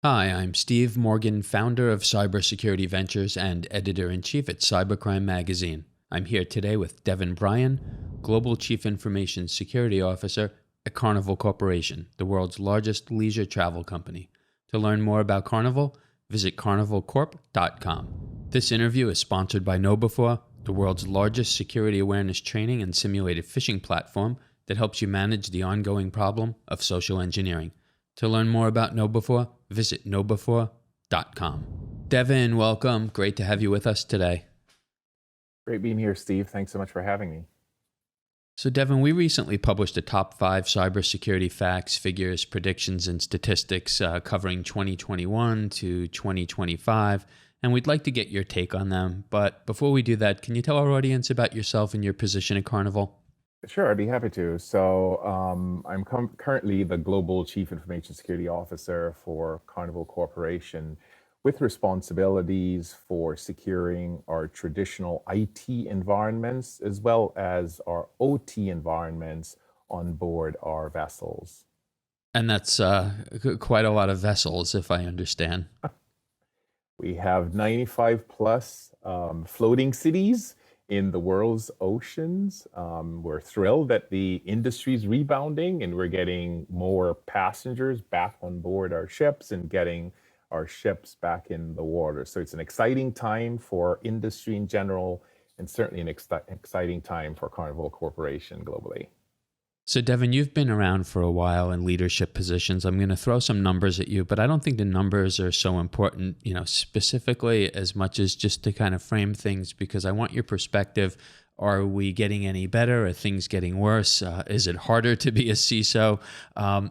Hi, I'm Steve Morgan, founder of Cybersecurity Ventures and editor-in-chief at Cybercrime magazine. I'm here today with Devon Bryan, Global Chief Information Security Officer at Carnival Corporation, the world's largest leisure travel company. To learn more about Carnival, visit carnivalcorp.com. This interview is sponsored by KnowBe4, the world's largest security awareness training and simulated phishing platform that helps you manage the ongoing problem of social engineering. To learn more about KnowBe4, visit knowbe4.com. Devon, welcome. Great to have you with us today. Great being here, Steve. Thanks so much for having me. So Devon, we recently published a top 5 cybersecurity facts, figures, predictions, and statistics covering 2021 to 2025, and we'd like to get your take on them. But before we do that, can you tell our audience about yourself and your position at Carnival? Sure, I'd be happy to. So I'm currently the Global Chief Information Security Officer for Carnival Corporation, with responsibilities for securing our traditional IT environments as well as our OT environments on board our vessels. And that's quite a lot of vessels, if I understand. We have 95 plus floating cities in the world's oceans. We're thrilled that the industry's rebounding and we're getting more passengers back on board our ships and getting our ships back in the water. So it's an exciting time for industry in general, and certainly an exciting time for Carnival Corporation globally. So Devon, you've been around for a while in leadership positions. I'm going to throw some numbers at you, but I don't think the numbers are so important, specifically as much as just to kind of frame things, because I want your perspective. Are we getting any better? Are things getting worse? Is it harder to be a CISO?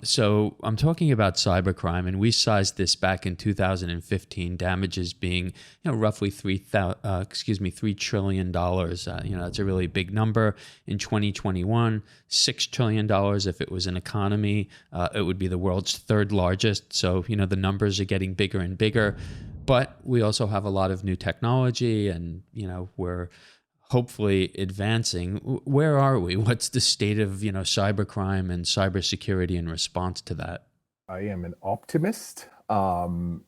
So I'm talking about cybercrime, and we sized this back in 2015, damages being roughly $3 trillion. That's a really big number. In 2021, $6 trillion. If it was an economy, it would be the world's third largest. So the numbers are getting bigger and bigger. But we also have a lot of new technology, and we're hopefully advancing. Where are we? What's the state of cybercrime and cybersecurity in response to that? I am an optimist, and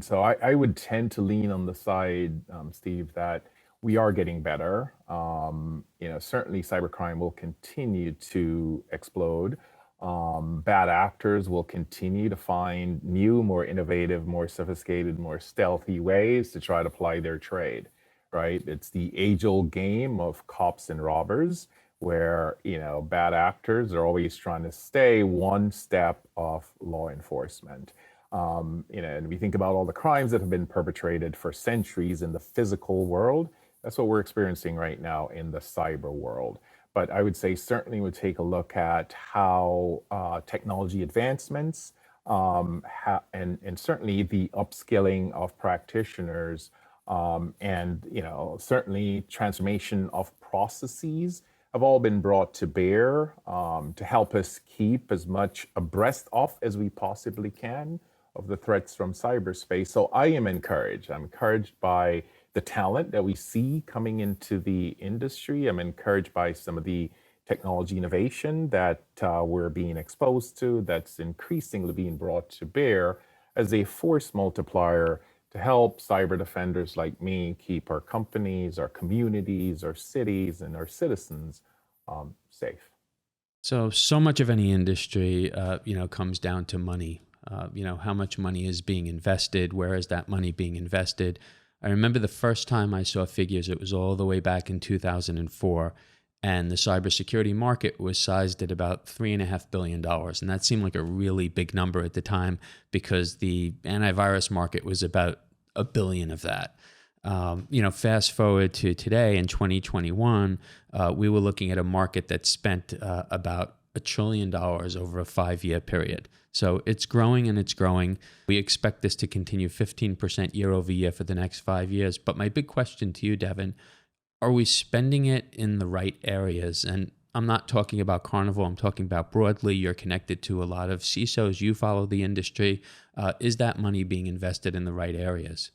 so I would tend to lean on the side, Steve, that we are getting better. Certainly cybercrime will continue to explode. Bad actors will continue to find new, more innovative, more sophisticated, more stealthy ways to try to ply their trade. Right? It's the age-old game of cops and robbers, where bad actors are always trying to stay one step off law enforcement. And we think about all the crimes that have been perpetrated for centuries in the physical world. That's what we're experiencing right now in the cyber world. But I would say certainly would take a look at how technology advancements and certainly the upskilling of practitioners. Certainly transformation of processes have all been brought to bear to help us keep as much abreast of as we possibly can of the threats from cyberspace. So I am encouraged. I'm encouraged by the talent that we see coming into the industry. I'm encouraged by some of the technology innovation that we're being exposed to, that's increasingly being brought to bear as a force multiplier to help cyber defenders like me keep our companies, our communities, our cities, and our citizens safe. So much of any industry, comes down to money. How much money is being invested? Where is that money being invested? I remember the first time I saw figures, it was all the way back in 2004. And the cybersecurity market was sized at about $3.5 billion. And that seemed like a really big number at the time, because the antivirus market was about $1 billion of that. Fast forward to today in 2021, we were looking at a market that spent about $1 trillion over a 5-year period. So it's growing and it's growing. We expect this to continue 15% year over year for the next 5 years. But my big question to you, Devon, are we spending it in the right areas? And I'm not talking about Carnival. I'm talking about broadly. You're connected to a lot of CISOs. You follow the industry. Is that money being invested in the right areas?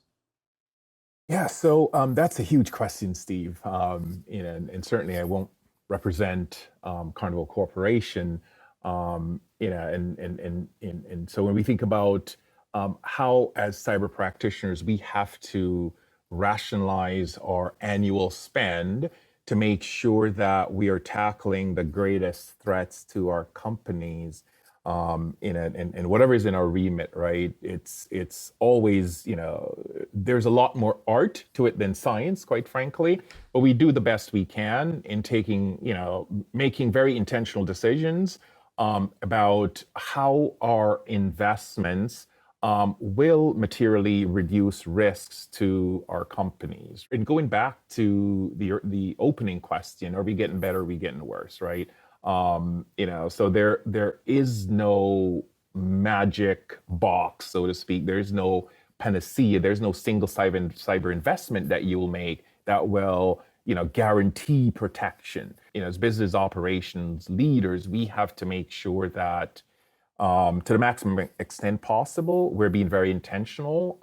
Yeah, so that's a huge question, Steve. And certainly I won't represent Carnival Corporation. And so when we think about how, as cyber practitioners, we have to rationalize our annual spend to make sure that we are tackling the greatest threats to our companies in whatever is in our remit, right? It's always, there's a lot more art to it than science, quite frankly, but we do the best we can in taking, making very intentional decisions about how our investments will materially reduce risks to our companies. And going back to the opening question, are we getting better? Are we getting worse? Right? So there is no magic box, so to speak. There's no panacea. There's no single cyber investment that you will make that will guarantee protection. As business operations leaders, we have to make sure that to the maximum extent possible, we're being very intentional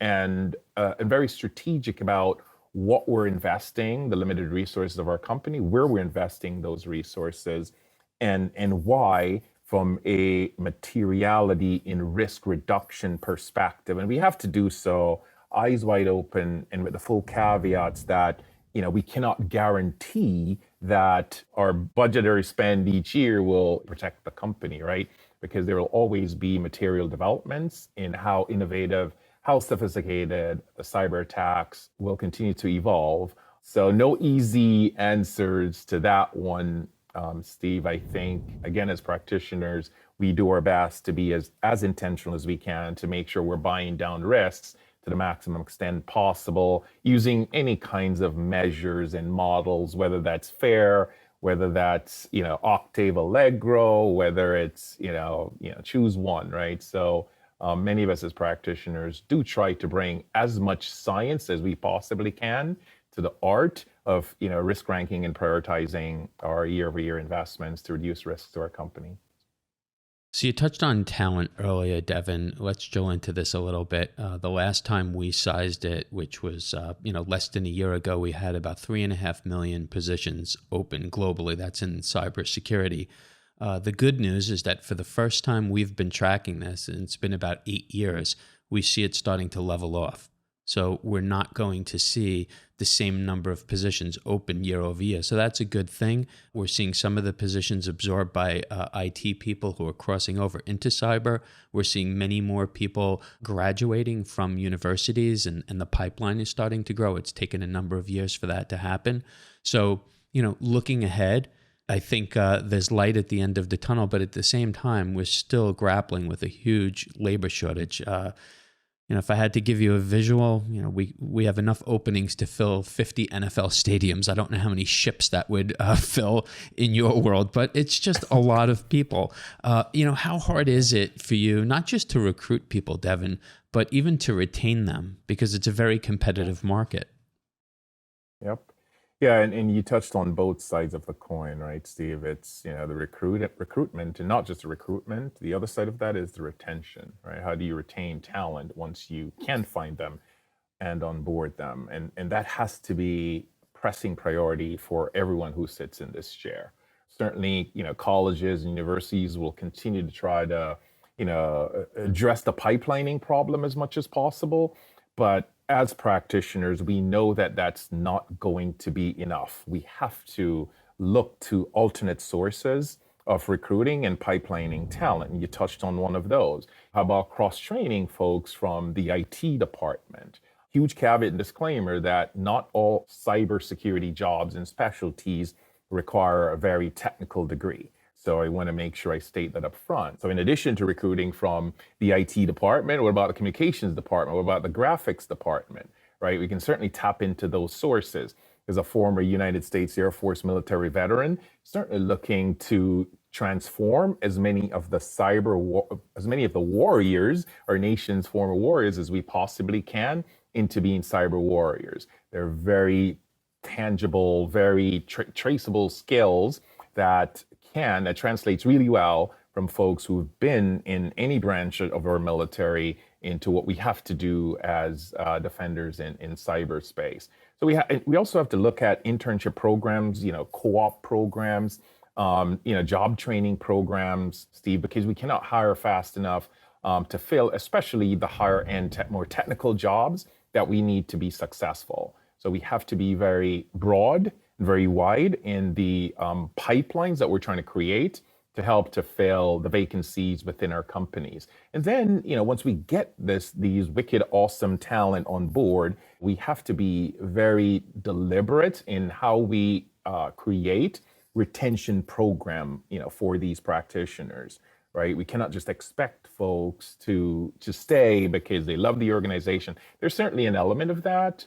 and very strategic about what we're investing, the limited resources of our company, where we're investing those resources, and why from a materiality in risk reduction perspective. And we have to do so eyes wide open and with the full caveats that we cannot guarantee that our budgetary spend each year will protect the company, right? Because there will always be material developments in how innovative, how sophisticated the cyber attacks will continue to evolve. So no easy answers to that one, Steve. I think, again, as practitioners, we do our best to be as intentional as we can to make sure we're buying down risks to the maximum extent possible, using any kinds of measures and models, whether that's fair, whether that's Octave Allegro, whether it's choose one, right? So many of us as practitioners do try to bring as much science as we possibly can to the art of risk ranking and prioritizing our year-over-year investments to reduce risks to our company. So you touched on talent earlier, Devon. Let's drill into this a little bit. The last time we sized it, which was less than a year ago, we had about 3.5 million positions open globally. That's in cybersecurity. The good news is that for the first time we've been tracking this, and it's been about 8 years, we see it starting to level off. So we're not going to see the same number of positions open year over year. So that's a good thing. We're seeing some of the positions absorbed by IT people who are crossing over into cyber. We're seeing many more people graduating from universities, and the pipeline is starting to grow. It's taken a number of years for that to happen. So, looking ahead, I think there's light at the end of the tunnel, but at the same time, we're still grappling with a huge labor shortage. If I had to give you a visual, we have enough openings to fill 50 NFL stadiums. I don't know how many ships that would fill in your world, but it's just a lot of people. How hard is it for you, not just to recruit people, Devon, but even to retain them? Because it's a very competitive market. Yep. Yeah, and you touched on both sides of the coin, right, Steve? It's the recruitment, and not just the recruitment. The other side of that is the retention, right? How do you retain talent once you can find them and onboard them? And that has to be pressing priority for everyone who sits in this chair. Certainly, colleges and universities will continue to try to, address the pipelining problem as much as possible, but as practitioners, we know that that's not going to be enough. We have to look to alternate sources of recruiting and pipelining talent. And you touched on one of those. How about cross-training folks from the IT department? Huge caveat and disclaimer that not all cybersecurity jobs and specialties require a very technical degree. So I want to make sure I state that up front. So in addition to recruiting from the IT department, what about the communications department? What about the graphics department, right? We can certainly tap into those sources. As a former United States Air Force military veteran, certainly looking to transform as many of the warriors, our nation's former warriors, as we possibly can into being cyber warriors. They're very tangible, very traceable skills that translates really well from folks who've been in any branch of our military into what we have to do as defenders in cyberspace. So we also have to look at internship programs, co-op programs, job training programs, Steve, because we cannot hire fast enough to fill, especially the higher end, more technical jobs that we need to be successful. So we have to be very broad, very wide in the pipelines that we're trying to create to help to fill the vacancies within our companies. And then, once we get these wicked awesome talent on board, we have to be very deliberate in how we create retention program, for these practitioners, right? We cannot just expect folks to stay because they love the organization. There's certainly an element of that.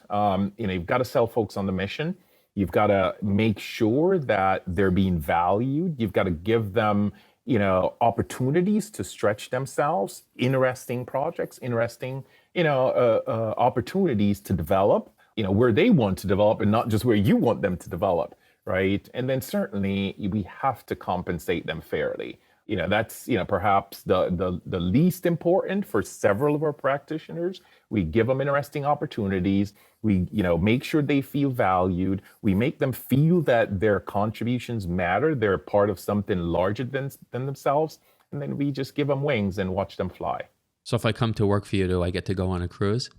You've got to sell folks on the mission. You've got to make sure that they're being valued. You've got to give them, opportunities to stretch themselves, interesting projects, interesting, opportunities to develop, where they want to develop and not just where you want them to develop, right? And then certainly we have to compensate them fairly. That's, perhaps the least important for several of our practitioners. We give them interesting opportunities. We, make sure they feel valued. We make them feel that their contributions matter. They're part of something larger than themselves. And then we just give them wings and watch them fly. So if I come to work for you, do I get to go on a cruise?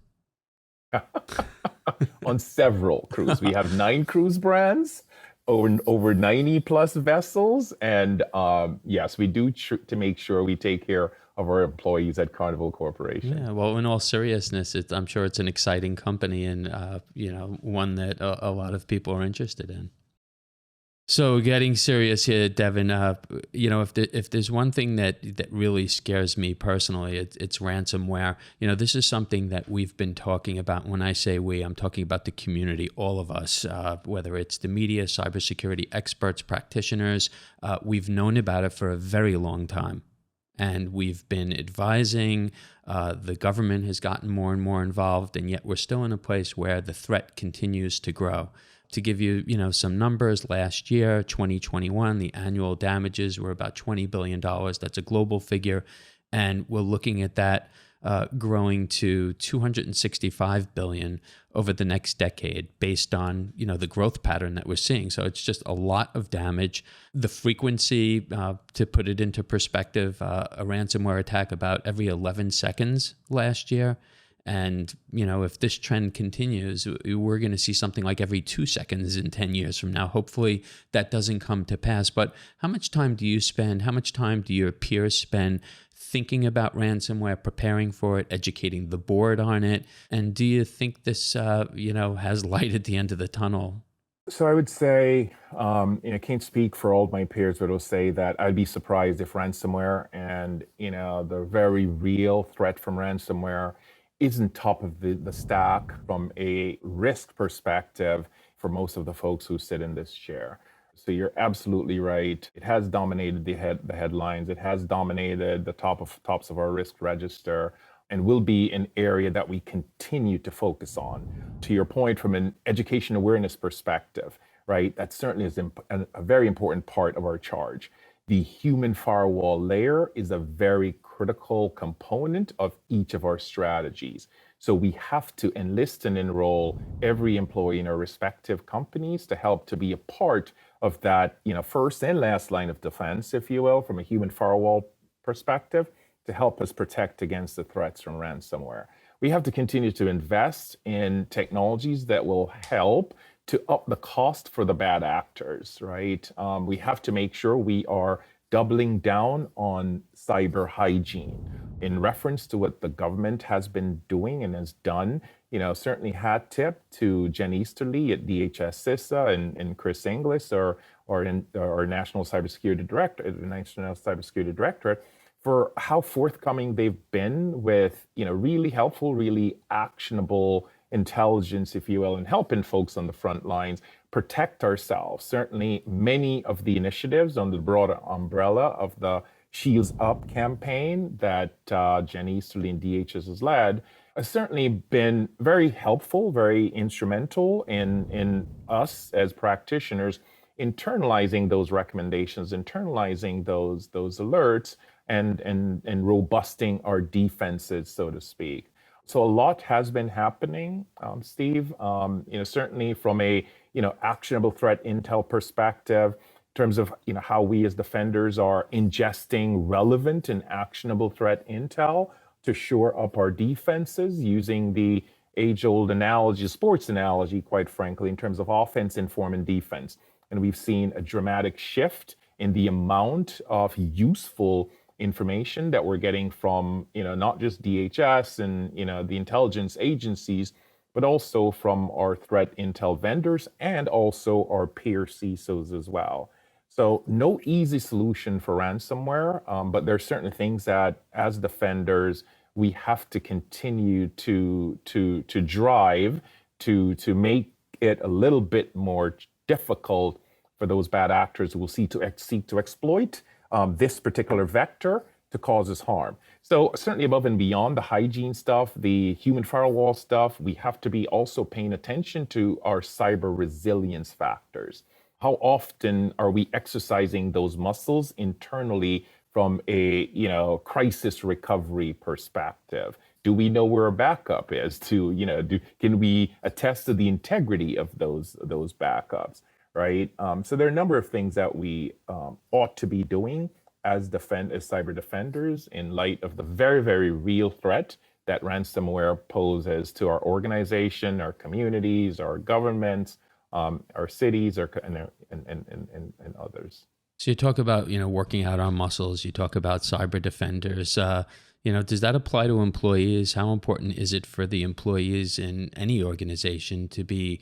On several cruises. We have 9 cruise brands, over 90 plus vessels. And yes, we do to make sure we take care of our employees at Carnival Corporation. Yeah, well, in all seriousness, I'm sure it's an exciting company and, one that a lot of people are interested in. So getting serious here, Devon, if there's one thing that really scares me personally, it's ransomware. This is something that we've been talking about. When I say we, I'm talking about the community, all of us, whether it's the media, cybersecurity experts, practitioners. We've known about it for a very long time. And we've been advising, the government has gotten more and more involved, and yet we're still in a place where the threat continues to grow. To give you, some numbers, last year, 2021, the annual damages were about $20 billion. That's a global figure. And we're looking at that growing to $265 billion over the next decade based on, the growth pattern that we're seeing. So it's just a lot of damage. The frequency, to put it into perspective, a ransomware attack about every 11 seconds last year. And, if this trend continues, we're going to see something like every 2 seconds in 10 years from now. Hopefully that doesn't come to pass. But how much time do you spend? How much time do your peers spend thinking about ransomware, preparing for it, educating the board on it? And do you think this, has light at the end of the tunnel? So I would say, I can't speak for all of my peers, but I'll say that I'd be surprised if ransomware and, the very real threat from ransomware isn't top of the stack from a risk perspective for most of the folks who sit in this chair. So you're absolutely right. It has dominated the headlines. It has dominated the tops of our risk register, and will be an area that we continue to focus on. To your point, from an education awareness perspective, right? That certainly is a very important part of our charge. The human firewall layer is a very critical component of each of our strategies. So we have to enlist and enroll every employee in our respective companies to help to be a part of that, first and last line of defense, if you will, from a human firewall perspective, to help us protect against the threats from ransomware. We have to continue to invest in technologies that will help to up the cost for the bad actors, right? We have to make sure we are doubling down on cyber hygiene in reference to what the government has been doing and has done. Certainly hat tip to Jen Easterly at DHS CISA and Chris Inglis, or National Cybersecurity Director, the National Cybersecurity Directorate, for how forthcoming they've been with, really helpful, really actionable intelligence, if you will, and helping folks on the front lines protect ourselves. Certainly, many of the initiatives under the broader umbrella of the Shields Up campaign that Jen Easterly and DHS has led has certainly been very helpful, very instrumental in us as practitioners internalizing those recommendations, internalizing those alerts, and robusting our defenses, so to speak. So a lot has been happening, Steve. Certainly from a actionable threat intel perspective, terms of how we as defenders are ingesting relevant and actionable threat intel to shore up our defenses using the age-old analogy, sports analogy, quite frankly, in terms of offense, inform, and defense. And we've seen a dramatic shift in the amount of useful information that we're getting from, not just DHS and, the intelligence agencies, but also from our threat intel vendors and also our peer CISOs as well. So no easy solution for ransomware, but there's certain things that as defenders, we have to continue to drive to make it a little bit more difficult for those bad actors who will seek to exploit this particular vector to cause us harm. So certainly above and beyond the hygiene stuff, the human firewall stuff, we have to be also paying attention to our cyber resilience factors. How often are we exercising those muscles internally from a crisis recovery perspective? Do we know where a backup is? Can we attest to the integrity of those backups? Right. So there are a number of things that we ought to be doing as cyber defenders in light of the very, very real threat that ransomware poses to our organization, our communities, our governments, our cities, and others. So you talk about, working out our muscles. You talk about cyber defenders. Does that apply to employees? How important is it for the employees in any organization to be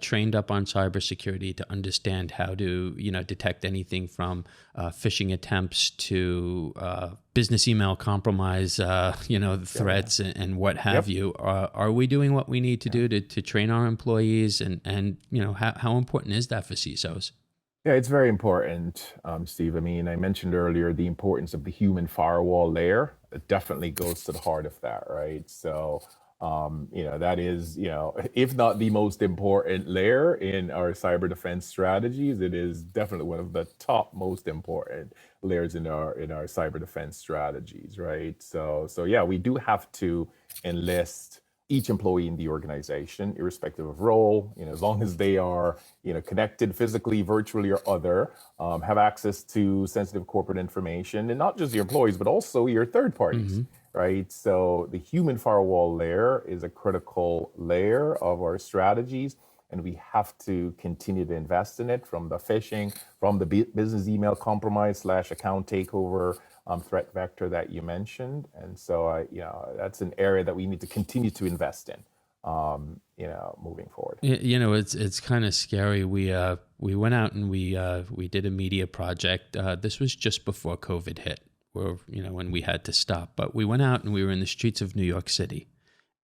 trained up on cybersecurity, to understand how to, detect anything from phishing attempts to business email compromise, threats and what have you? Are we doing what we need to do to train our employees? And how important is that for CISOs? Yeah, it's very important, Steve. I mean, I mentioned earlier the importance of the human firewall layer. It definitely goes to the heart of that, right? So, that is, if not the most important layer in our cyber defense strategies, it is definitely one of the top most important layers in our cyber defense strategies, right? So yeah, we do have to enlist each employee in the organization, irrespective of role, as long as they are, connected physically, virtually, or other, have access to sensitive corporate information, and not just your employees, but also your third parties, right? So the human firewall layer is a critical layer of our strategies, and we have to continue to invest in it, from the phishing, from the business email compromise / account takeover threat vector that you mentioned. And so, that's an area that we need to continue to invest in, moving forward. It's kind of scary. We went out and we did a media project. This was just before COVID hit, when we had to stop. But we went out and we were in the streets of New York City.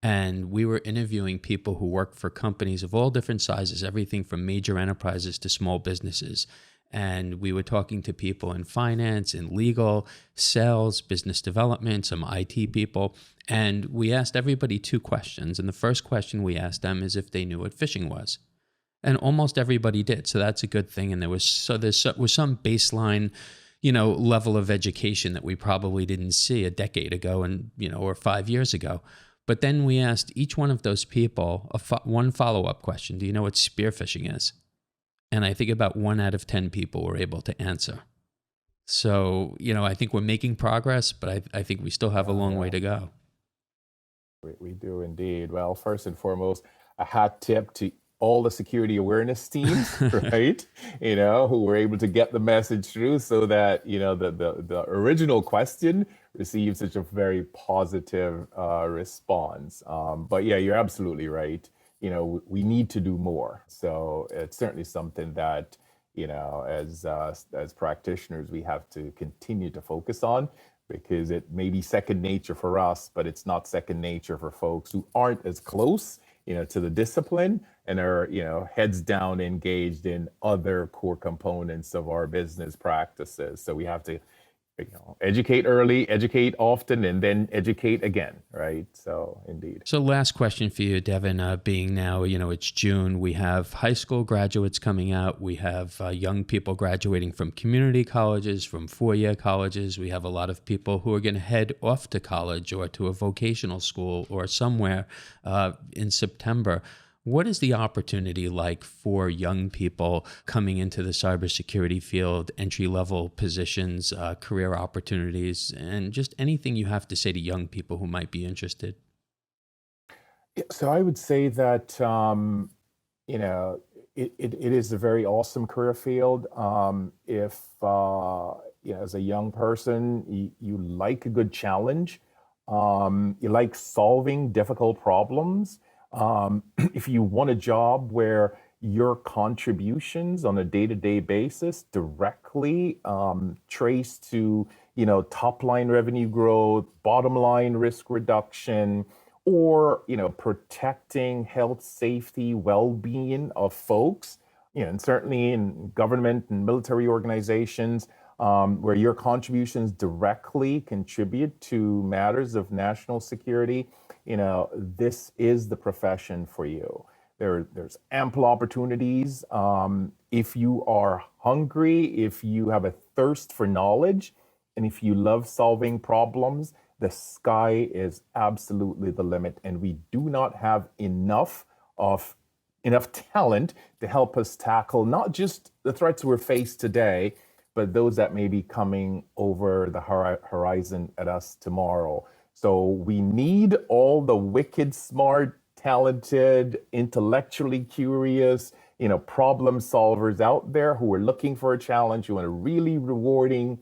And we were interviewing people who work for companies of all different sizes, everything from major enterprises to small businesses. And we were talking to people in finance, in legal, sales, business development, some IT people. And we asked everybody 2 questions. And the first question we asked them is if they knew what phishing was. And almost everybody did. So that's a good thing. And there was some baseline, level of education that we probably didn't see a decade ago and, or 5 years ago. But then we asked each one of those people one follow-up question. Do you know what spearfishing is? And I think about 1 out of 10 people were able to answer. So, I think we're making progress, but I think we still have a long way to go. We do indeed. Well, first and foremost, a hat tip to all the security awareness teams, right? Who were able to get the message through so that, the original question received such a very positive response. But yeah, you're absolutely right. We need to do more. So it's certainly something that, as practitioners, we have to continue to focus on, because it may be second nature for us, but it's not second nature for folks who aren't as close, to the discipline and are, heads down engaged in other core components of our business practices. So we have to, educate early, educate often, and then educate again, right? So indeed. So last question for you, Devon, being now, it's June, we have high school graduates coming out. We have young people graduating from community colleges, from 4-year colleges. We have a lot of people who are going to head off to college or to a vocational school or somewhere in September. What is the opportunity like for young people coming into the cybersecurity field, entry-level positions, career opportunities, and just anything you have to say to young people who might be interested? Yeah, so I would say that you know it is a very awesome career field. If as a young person you like a good challenge, you like solving difficult problems. If you want a job where your contributions on a day-to-day basis directly trace to top line revenue growth, bottom line risk reduction, or protecting health, safety, well-being of folks, and certainly in government and military organizations, where your contributions directly contribute to matters of national security, this is the profession for you. There's ample opportunities. If you are hungry, if you have a thirst for knowledge, and if you love solving problems, the sky is absolutely the limit, and we do not have enough talent to help us tackle not just the threats we're faced today, but those that may be coming over the horizon at us tomorrow. So we need all the wicked smart, talented, intellectually curious, problem solvers out there who are looking for a challenge, who want a really rewarding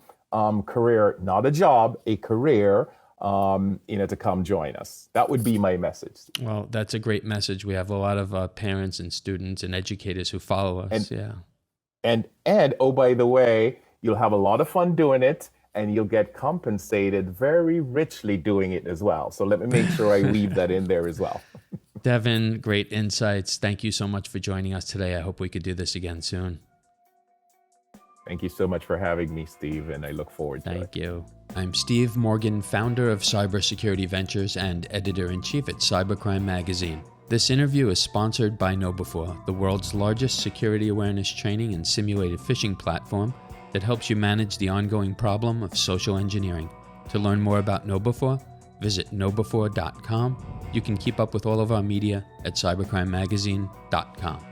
career, not a job, a career, to come join us. That would be my message. Well, that's a great message. We have a lot of parents and students and educators who follow us. And oh, by the way, you'll have a lot of fun doing it, and you'll get compensated very richly doing it as well. So let me make sure I weave that in there as well. Devon, great insights. Thank you so much for joining us today. I hope we could do this again soon. Thank you so much for having me, Steve, and I look forward to it. Thank you. I'm Steve Morgan, founder of Cybersecurity Ventures and editor-in-chief at Cybercrime magazine. This interview is sponsored by KnowBe4, the world's largest security awareness training and simulated phishing platform that helps you manage the ongoing problem of social engineering. To learn more about KnowBe4, visit knowbe4.com. You can keep up with all of our media at cybercrimemagazine.com.